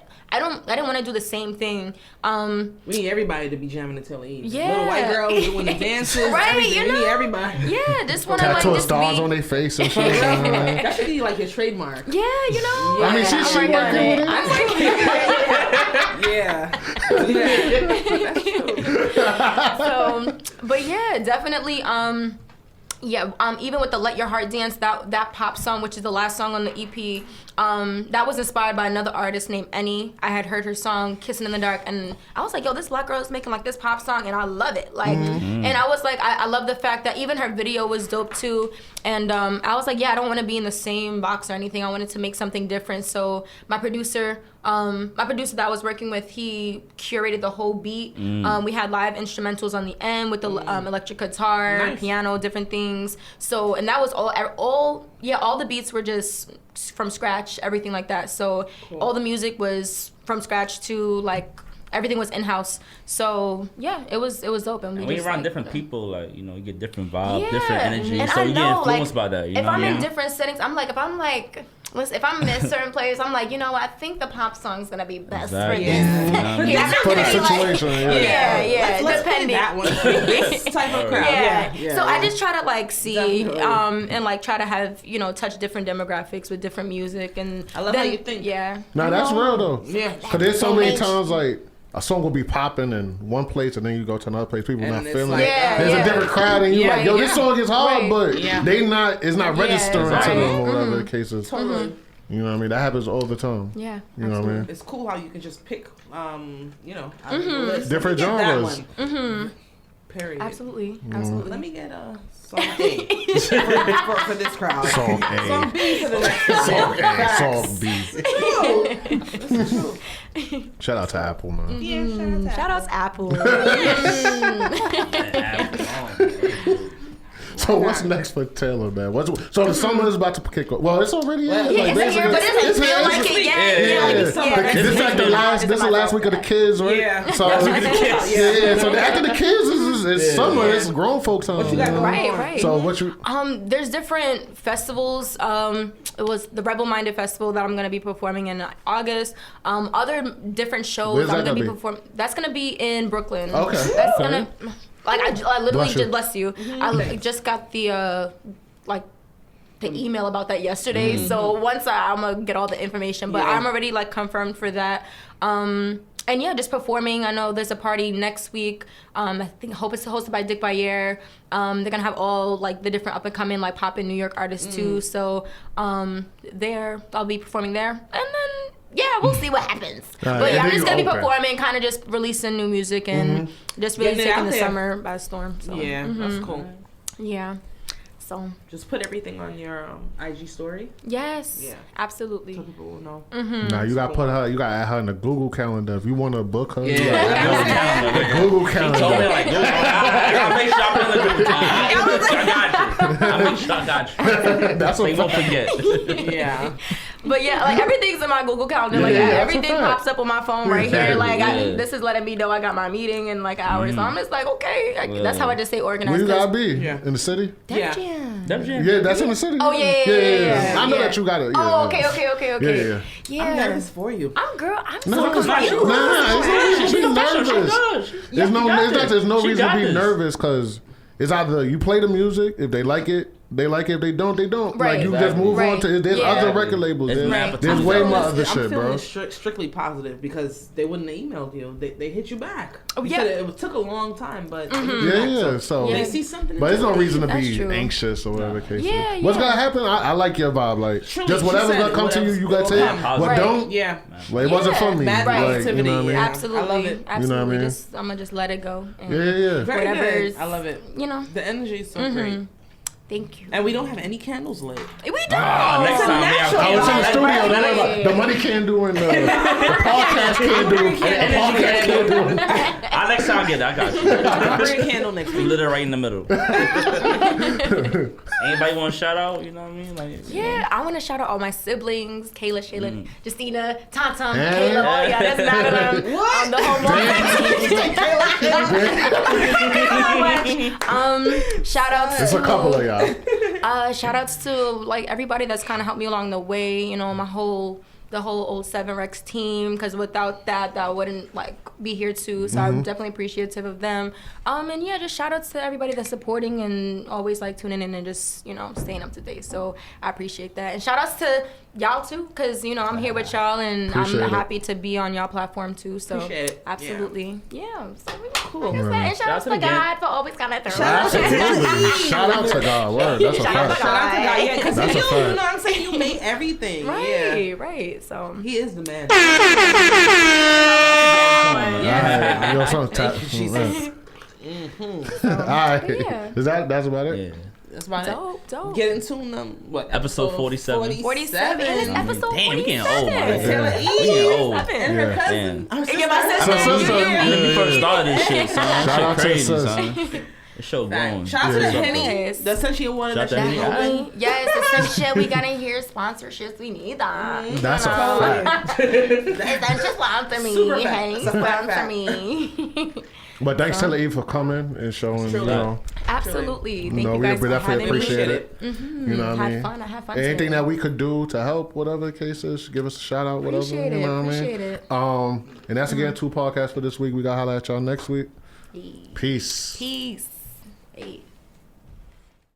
want to do the same thing. We need everybody to be jamming until Eve. Yeah. Little white girls doing the dances. Right, everything. you We know? need everybody. Yeah, just want to like Tattoo just stars be. on their face and shit. That should be like your trademark. Yeah, you know. I mean, she I'm working working on with it. it. So, but yeah, definitely. Even with the Let Your Heart Dance, that pop song, which is the last song on the EP, that was inspired by another artist named Annie. I had heard her song Kissing in the Dark, and I was like, yo, this black girl is making like this pop song, and I love it. Like, and I was like, I love the fact that even her video was dope too. And I was like, yeah, I don't want to be in the same box or anything. I wanted to make something different. So my producer My producer that I was working with, he curated the whole beat. We had live instrumentals on the end with the electric guitar, piano, different things. So, and that was all the beats were just from scratch, everything like that. So all the music was from scratch to like everything was in-house. So yeah, it was dope. And when you're around different people, like, you get different vibes, different energy. And so you get influenced by that. If I'm in different settings, if I'm in certain players, I'm like, I think the pop song's gonna be best for this. For the situation. Let's play that one. This type of crowd. So I just try to like see and like try to have touch different demographics with different music. And I love how you think. Yeah. No, that's real though. Yeah. Because there's so many times like a song will be popping in one place and then you go to another place, people not feeling like, it. There's a different crowd and you're like, yo, this song is hard, but it's not registering to them or whatever the case is. Totally. You know what I mean? That happens all the time. Yeah. You know what I mean? It's cool how you can just pick, out of the list. Different genres. Period. Absolutely. Let me get a song A for this crowd. Song A. Song B for the next Song B. This is true. Shout out to Apple, man. Yeah, Shout out to Apple. So what's next for Taylor, man? So the summer is about to kick off. Well, it's already it's here, but it doesn't feel like it yet. This is like the last week of the kids, right? Yeah. So last week of the kids. So after the kids is summer. It's grown folks time. What you got going on? Right. So what you? There's different festivals. It was the Rebel Minded Festival that I'm gonna be performing in August. Other different shows Where's I'm that gonna be gonna be? performing. That's gonna be in Brooklyn. Okay. That's gonna. Like I literally Bless you. just bless you. I just got the email about that yesterday. So once I'm gonna get all the information, but I'm already like confirmed for that. And yeah, just performing. I know there's a party next week. I hope it's hosted by Dick Bayer. They're gonna have all like the different up and coming like pop in New York artists too. So I'll be performing there, and then. Yeah, we'll see what happens. But yeah, I'm just gonna be performing, kind of just releasing new music and just really taking the summer by storm. So. Yeah, that's cool. Yeah, so just put everything on your IG story. Yes. Yeah. Absolutely. So people will know. Now you got to add her in the Google Calendar if you want to book her. Yeah, Google Calendar. He told me like, I gotta make sure I'm in the Google Calendar. I make sure I got you. That's They won't fact. forget. Yeah. But yeah, like everything's in my Google Calendar. Like everything pops up on my phone right here. Like this is letting me know I got my meeting in like an hour. So I'm just like, okay. That's how I just stay organized. Where you gotta be? Yeah. In the city? Yeah. Yeah, that's in the city. Oh yeah. I know that you got it. Oh, okay. Yeah. I'm nervous for you. I'm No, so it's not you. She's nervous. There's no reason to be nervous because it's either you play the music, if they like it, they like it. If they don't, they don't. Right. Like you just move on to. There's other record labels. It's There's way more other shit, I'm bro. feeling strictly positive because they wouldn't have emailed you. They hit you back. Oh, You yeah. said it took a long time, but So they see something. but there's no reason to That's be true. anxious or whatever the case Yeah, is. What's yeah. gonna happen? I like your vibe. Like Truly, just she whatever's said gonna it, come to you, you gotta whatever's take. gonna What happen. don't? Yeah. Well, it wasn't for me. Mad Like, positivity, you know what I mean? yeah. Absolutely. I love it. Absolutely. You know what I mean? I'm gonna just let it go. And Yeah. Very Whatever's- good. I love it. The energy is so great. Thank you. And we don't have any candles lit. We don't. Next time we have I was in the studio. Don't worry about it. The money can't do and the podcast can't do. The podcast can't do. Next time I get that, I got you. Bring a candle next We week. lit it right in the middle. Anybody want to shout out? You know what I mean? Like, Yeah, I want to shout out all my siblings: Kayla, Shayla, Justina, Tantum, Yeah. Caleb. Oh yeah, that's nine of them. What? The whole shout outs. It's a couple of y'all. Shout outs to like everybody that's kind of helped me along the way. You know, the whole old 7 Rex team, because without that I wouldn't like be here too. So I'm definitely appreciative of them. And yeah, just shout outs to everybody that's supporting and always like tuning in and just staying up to date. So I appreciate that, and shout outs to y'all too, because I'm here with y'all and Appreciate I'm it. happy to be on y'all platform too. So Appreciate it. absolutely, yeah. So really Cool. like I said, and shout outs to God for always coming through. Absolutely. Shout out to God. Word. That's a Shout out to fact. God. Shout out to God. Yeah, because That's a you fact. know what I'm saying? You made everything. Yeah. Right. So He is the man. Alright, yo, son, Thank you, Jesus. Alright, Yeah. that's about it. yeah. That's about Dope. Get in tune them. What Episode 47. 47. And it's episode 47. Damn, we getting old, man. Taylor E. We getting old. And her cousin. Damn. And get my sister. When we first started this shit, son. Shout That out to shit the crazy, sis. son. This show growing. Shout out to the Yeah. Henny. Yes. The essential one Shout of the out to Henny. Yes, essential. We gotta hear sponsorships. We need that. That's a fact. Essential sponsor me. Super fact. Henny, It's a fact. sponsor me. But thanks to Eve for coming and showing, True. you know. Absolutely. Thank No, you we guys for definitely having appreciate me. it. You know what I mean? I had fun. Anything today. that we could do to help, whatever the case is, give us a shout out, whatever. Appreciate you it. know what Appreciate I mean? it. And that's again 2 podcasts for this week. We got to holler at y'all next week. Peace. Peace. Hey.